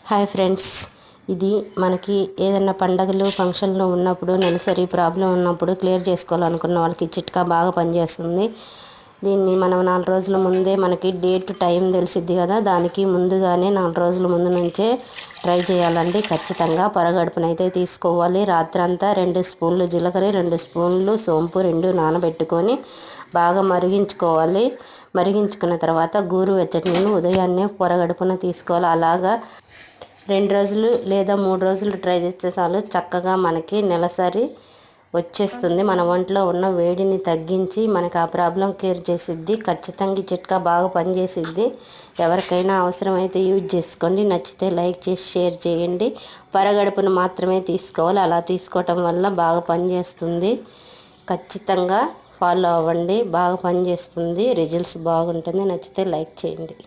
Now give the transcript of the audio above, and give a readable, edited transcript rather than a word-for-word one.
Hi friends, ఇది మనకి ఏదైనా పండగలు ఫంక్షన్లు ఉన్నప్పుడు నెలసరి ప్రాబ్లం ఉన్నప్పుడు క్లియర్ చేసుకోవాలనుకున్న వాళ్ళకి చిట్కా బాగా పనిచేస్తుంది. దీన్ని మనం 4 రోజుల ముందే మనకి డేట్ టైం తెలిసిద్ది కదా, దానికి ముందుగానే 4 రోజుల ముందు నుంచే ట్రై చేయాలండి. ఖచ్చితంగా పరగడుపునైతే తీసుకోవాలి. రాత్రంతా 2 స్పూన్లు జీలకర్ర, 2 స్పూన్లు సోంపు 2 నానబెట్టుకొని బాగా మరిగించుకోవాలి. మరిగించుకున్న తర్వాత గోరువెచ్చటి నీళ్ళు ఉదయాన్నే పొరగడుపున తీసుకోవాలి. అలాగా 2 రోజులు లేదా 3 రోజులు ట్రై చేస్తే చాలు, చక్కగా మనకి నెలసరి వచ్చేస్తుంది. మన ఒంట్లో ఉన్న వేడిని తగ్గించి మనకి ఆ ప్రాబ్లం క్లియర్ చేసిద్ది. ఖచ్చితంగా ఈ చిట్కా బాగా పనిచేసిద్ది. ఎవరికైనా అవసరమైతే యూజ్ చేసుకోండి. నచ్చితే లైక్ చేసి షేర్ చేయండి. పరగడుపును మాత్రమే తీసుకోవాలి. అలా తీసుకోవటం వల్ల బాగా పనిచేస్తుంది. ఖచ్చితంగా ఫాలో అవ్వండి. బాగా పనిచేస్తుంది. రిజల్ట్స్ బాగుంటుంది. నచ్చితే లైక్ చేయండి.